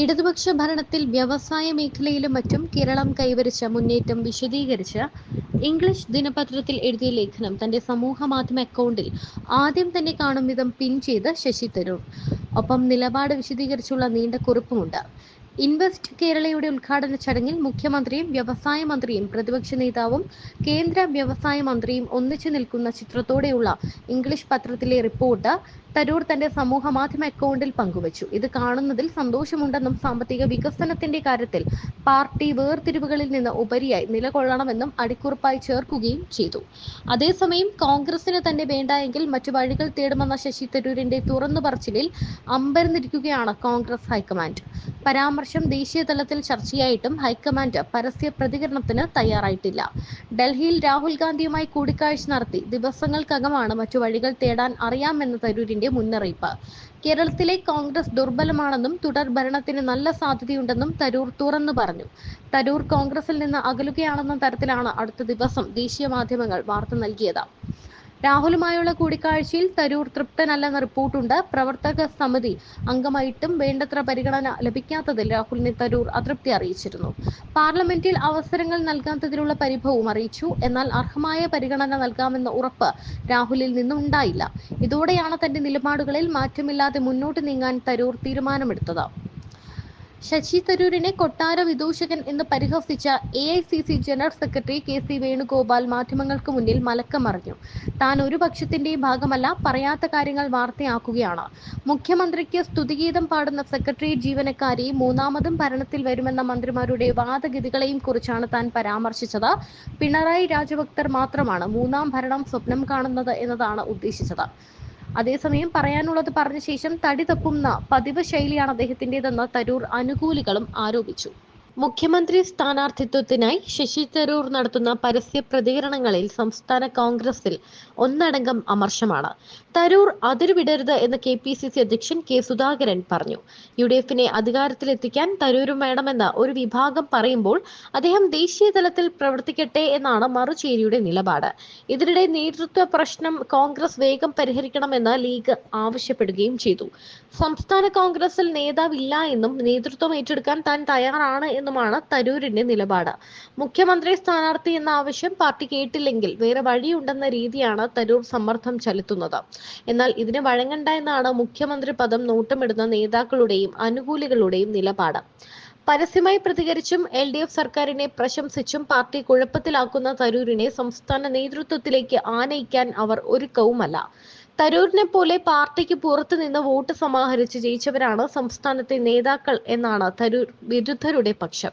ഇടതുപക്ഷ ഭരണത്തിൽ വ്യവസായ മേഖലയിലും മറ്റും കേരളം കൈവരിച്ച മുന്നേറ്റം വിശദീകരിച്ച് ഇംഗ്ലീഷ് ദിനപത്രത്തിൽ എഴുതിയ ലേഖനം തന്റെ സമൂഹമാധ്യമ അക്കൗണ്ടിൽ ആദ്യം തന്നെ കാണും വിധം പിൻ ചെയ്ത് ശശി തരൂർ. ഒപ്പം നിലപാട് വിശദീകരിച്ചുള്ള നീണ്ട കുറിപ്പുമുണ്ട്. ഇൻവെസ്റ്റ് കേരളയുടെ ഉദ്ഘാടന ചടങ്ങിൽ മുഖ്യമന്ത്രിയും വ്യവസായ മന്ത്രിയും പ്രതിപക്ഷ നേതാവും കേന്ദ്ര വ്യവസായ മന്ത്രിയും ഒന്നിച്ചു നിൽക്കുന്ന ചിത്രത്തോടെയുള്ള ഇംഗ്ലീഷ് പത്രത്തിലെ റിപ്പോർട്ട് തരൂർ തന്റെ സമൂഹമാധ്യമ അക്കൗണ്ടിൽ പങ്കുവച്ചു. ഇത് കാണുന്നതിൽ സന്തോഷമുണ്ടെന്നും സാമ്പത്തിക വികസനത്തിന്റെ കാര്യത്തിൽ പാർട്ടി വേർതിരിവുകളിൽ നിന്ന് ഉപരിയായി നിലകൊള്ളണമെന്നും അടിക്കുറിപ്പായി ചേർക്കുകയും ചെയ്തു. അതേസമയം കോൺഗ്രസിന് തന്നെ വേണ്ട എങ്കിൽ മറ്റു വഴികൾ തേടുമെന്ന ശശി തരൂരിന്റെ തുറന്നു പറച്ചിലിൽ അമ്പരന്നിരിക്കുകയാണ് കോൺഗ്രസ് ഹൈക്കമാൻഡ്. പരാമർശം ദേശീയ തലത്തിൽ ചർച്ചയായിട്ടും ഹൈക്കമാൻഡ് പരസ്യ പ്രതികരണത്തിന് തയ്യാറായിട്ടില്ല. ഡൽഹിയിൽ രാഹുൽ ഗാന്ധിയുമായി കൂടിക്കാഴ്ച നടത്തി ദിവസങ്ങൾക്കകമാണ് മറ്റു വഴികൾ തേടാൻ അറിയാമെന്ന തരൂരിന്റെ മുന്നറിയിപ്പ്. കേരളത്തിലെ കോൺഗ്രസ് ദുർബലമാണെന്നും തുടർ ഭരണത്തിന് നല്ല സാധ്യതയുണ്ടെന്നും തരൂർ തുറന്നു പറഞ്ഞു. തരൂർ കോൺഗ്രസിൽ നിന്ന് അകലുകയാണെന്ന തരത്തിലാണ് അടുത്ത ദിവസം ദേശീയ മാധ്യമങ്ങൾ വാർത്ത നൽകിയത്. രാഹുലുമായുള്ള കൂടിക്കാഴ്ചയിൽ തരൂർ തൃപ്തനല്ലെന്ന റിപ്പോർട്ടുണ്ട്. പ്രവർത്തക സമിതി അംഗമായിട്ടും വേണ്ടത്ര പരിഗണന ലഭിക്കാത്തതിൽ രാഹുലിനെ തരൂർ അതൃപ്തി അറിയിച്ചിരുന്നു. പാർലമെന്റിൽ അവസരങ്ങൾ നൽകാത്തതിലുള്ള പരിഭവവും അറിയിച്ചു. എന്നാൽ അർഹമായ പരിഗണന നൽകാമെന്ന ഉറപ്പ് രാഹുലിൽ നിന്നുണ്ടായില്ല. ഇതോടെയാണ് തന്റെ നിലപാടുകളിൽ മാറ്റമില്ലാതെ മുന്നോട്ട് നീങ്ങാൻ തരൂർ തീരുമാനമെടുത്തത്. ശശി തരൂരിനെ കൊട്ടാര വിദൂഷകൻ എന്ന് പരിഹസിച്ച AICC general secretary KC Venugopal മാധ്യമങ്ങൾക്ക് മുന്നിൽ മലക്കം മറിഞ്ഞു. താൻ ഒരു പക്ഷത്തിന്റെയും ഭാഗമല്ല, പറയാത്ത കാര്യങ്ങൾ വാർത്തയാക്കുകയാണ്. മുഖ്യമന്ത്രിക്ക് സ്തുതിഗീതം പാടുന്ന സെക്രട്ടേറിയറ്റ് ജീവനക്കാരെയും മൂന്നാമതും ഭരണത്തിൽ വരുമെന്ന മന്ത്രിമാരുടെ വാദഗതികളെയും കുറിച്ചാണ് താൻ പരാമർശിച്ചത്. പിണറായി രാജഭക്തർ മാത്രമാണ് മൂന്നാം ഭരണം സ്വപ്നം കാണുന്നത് എന്നതാണ് ഉദ്ദേശിച്ചത്. അതേസമയം പറയാനുള്ളത് പറഞ്ഞ ശേഷം തടി തപ്പുന്ന പതിവ് ശൈലിയാണ് അദ്ദേഹത്തിൻ്റെതെന്ന് തരൂർ അനുകൂലികളും ആരോപിച്ചു. മുഖ്യമന്ത്രി സ്ഥാനാർത്ഥിത്വത്തിനായി ശശി തരൂർ നടത്തുന്ന പരസ്യ പ്രതികരണങ്ങളിൽ സംസ്ഥാന കോൺഗ്രസിൽ ഒന്നടങ്കം അമർഷമാണ്. തരൂർ അതിരുവിടരുത് എന്ന് KPCC അധ്യക്ഷൻ K സുധാകരൻ പറഞ്ഞു. UDFിനെ അധികാരത്തിലെത്തിക്കാൻ തരൂരും വേണമെന്ന് ഒരു വിഭാഗം പറയുമ്പോൾ അദ്ദേഹം ദേശീയ തലത്തിൽ പ്രവർത്തിക്കട്ടെ എന്നാണ് മറുചേരിയുടെ നിലപാട്. ഇതിനിടെ നേതൃത്വ പ്രശ്നം കോൺഗ്രസ് വേഗം പരിഹരിക്കണമെന്ന് ലീഗ് ആവശ്യപ്പെടുകയും ചെയ്തു. സംസ്ഥാന കോൺഗ്രസിൽ നേതാവില്ല എന്നും നേതൃത്വം ഏറ്റെടുക്കാൻ താൻ തയ്യാറാണ് എന്നുമാണ് തരൂരിന്റെ നിലപാട്. മുഖ്യമന്ത്രി സ്ഥാനാർത്ഥി എന്ന ആവശ്യം പാർട്ടി കേട്ടില്ലെങ്കിൽ വേറെ വഴിയുണ്ടെന്ന രീതിയാണ് തരൂർ സമ്മർദ്ദം ചെലുത്തുന്നത്. എന്നാൽ ഇതിന് വഴങ്ങണ്ട എന്നാണ് മുഖ്യമന്ത്രി പദം നോട്ടമിടുന്ന നേതാക്കളുടെയും അനുകൂലികളുടെയും നിലപാട്. പരസ്യമായി പ്രതികരിച്ചും LDF സർക്കാരിനെ പ്രശംസിച്ചും പാർട്ടി കുഴപ്പത്തിലാക്കുന്ന തരൂരിനെ സംസ്ഥാന നേതൃത്വത്തിലേക്ക് ആനയിക്കാൻ അവർ ഒരുക്കവുമല്ല. തരൂരിനെ പോലെ പാർട്ടിക്ക് പുറത്തു നിന്ന് വോട്ട് സമാഹരിച്ച് ജയിച്ചവരാണ് സംസ്ഥാനത്തെ നേതാക്കൾ എന്നാണ് തരൂർ വിരുദ്ധരുടെ പക്ഷം.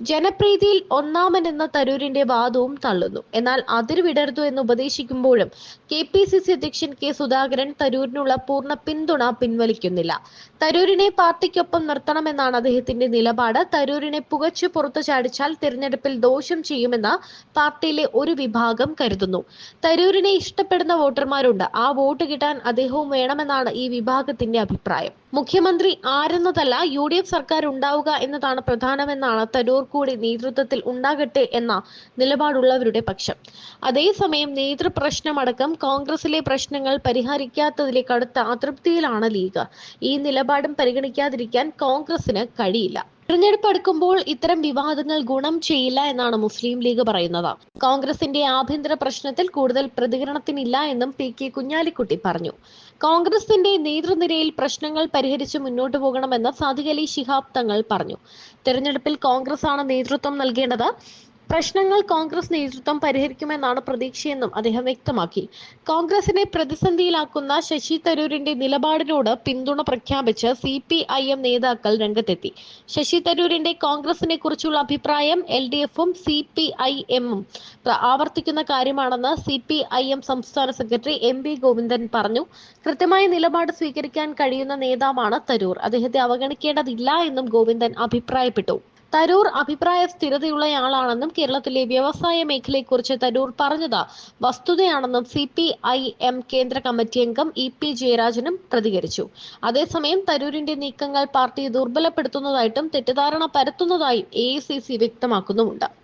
ജനപ്രീതിയിൽ ഒന്നാമനെന്ന തരൂരിന്റെ വാദവും തള്ളുന്നു. എന്നാൽ അതിരുവിടരുതു എന്ന് ഉപദേശിക്കുമ്പോഴും KPCC അധ്യക്ഷൻ K സുധാകരൻ തരൂരിനുള്ള പൂർണ്ണ പിന്തുണ പിൻവലിക്കുന്നില്ല. തരൂരിനെ പാർട്ടിക്കൊപ്പം നിർത്തണമെന്നാണ് അദ്ദേഹത്തിന്റെ നിലപാട്. തരൂരിനെ പുകച്ചു പുറത്തു ചാടിച്ചാൽ തിരഞ്ഞെടുപ്പിൽ ദോഷം ചെയ്യുമെന്ന് പാർട്ടിയിലെ ഒരു വിഭാഗം കരുതുന്നു. തരൂരിനെ ഇഷ്ടപ്പെടുന്ന വോട്ടർമാരുണ്ട്. ആ വോട്ട് കിട്ടാൻ അദ്ദേഹവും വേണമെന്നാണ് ഈ വിഭാഗത്തിന്റെ അഭിപ്രായം. മുഖ്യമന്ത്രി ആരെന്നതല്ല, UDF സർക്കാർ ഉണ്ടാവുക എന്നതാണ് പ്രധാനമെന്നാണ് തരൂർ കൂടി നേതൃത്വത്തിൽ ഉണ്ടാകട്ടെ എന്ന നിലപാടുള്ളവരുടെ പക്ഷം. അതേസമയം നേതൃപ്രശ്നമടക്കം കോൺഗ്രസിലെ പ്രശ്നങ്ങൾ പരിഹരിക്കാത്തതിലെ കടുത്ത അതൃപ്തിയിലാണ് ലീഗ്. ഈ നിലപാടും പരിഗണിക്കാതിരിക്കാൻ കോൺഗ്രസിന് കഴിയില്ല. തെരഞ്ഞെടുപ്പ് അടുക്കുമ്പോൾ ഇത്തരം വിവാദങ്ങൾ ഗുണം ചെയ്യില്ല എന്നാണ് മുസ്ലിം ലീഗ് പറയുന്നത്. കോൺഗ്രസിന്റെ ആഭ്യന്തര പ്രശ്നത്തിൽ കൂടുതൽ പ്രതികരണത്തിനില്ല എന്നും PK കുഞ്ഞാലിക്കുട്ടി പറഞ്ഞു. കോൺഗ്രസിന്റെ നേതൃനിരയിൽ പ്രശ്നങ്ങൾ പരിഹരിച്ച് മുന്നോട്ടു പോകണമെന്ന് സാദിഖ് അലി ശിഹാബ് തങ്ങൾ പറഞ്ഞു. തെരഞ്ഞെടുപ്പിൽ കോൺഗ്രസ് ആണ് നേതൃത്വം നൽകേണ്ടത്. പ്രശ്നങ്ങൾ കോൺഗ്രസ് നേതൃത്വം പരിഹരിക്കുമെന്നാണ് പ്രതീക്ഷയെന്നും അദ്ദേഹം വ്യക്തമാക്കി. കോൺഗ്രസിനെ പ്രതിസന്ധിയിലാക്കുന്ന ശശി തരൂരിന്റെ നിലപാടിനോട് പിന്തുണ പ്രഖ്യാപിച്ച് CPIM നേതാക്കൾ രംഗത്തെത്തി. ശശി തരൂരിന്റെ കോൺഗ്രസിനെ കുറിച്ചുള്ള അഭിപ്രായം LDFും CPIMും ആവർത്തിക്കുന്ന കാര്യമാണെന്ന് CPIM സംസ്ഥാന സെക്രട്ടറി MV ഗോവിന്ദൻ പറഞ്ഞു. കൃത്യമായ നിലപാട് സ്വീകരിക്കാൻ കഴിയുന്ന നേതാവാണ് തരൂർ. അദ്ദേഹത്തെ അവഗണിക്കേണ്ടതില്ല എന്നും ഗോവിന്ദൻ അഭിപ്രായപ്പെട്ടു. തരൂർ അഭിപ്രായ സ്ഥിരതയുള്ളയാളാണെന്നും കേരളത്തിലെ വ്യവസായ മേഖലയെക്കുറിച്ച് തരൂർ പറഞ്ഞത് വസ്തുതയാണെന്നും CPIM കേന്ദ്ര കമ്മിറ്റി അംഗം EP ജയരാജനും പ്രതികരിച്ചു. അതേസമയം തരൂരിന്റെ നീക്കങ്ങൾ പാർട്ടിയെ ദുർബലപ്പെടുത്തുന്നതായിട്ടും തെറ്റിദ്ധാരണ പരത്തുന്നതായും AICC വ്യക്തമാക്കുന്നുമുണ്ട്.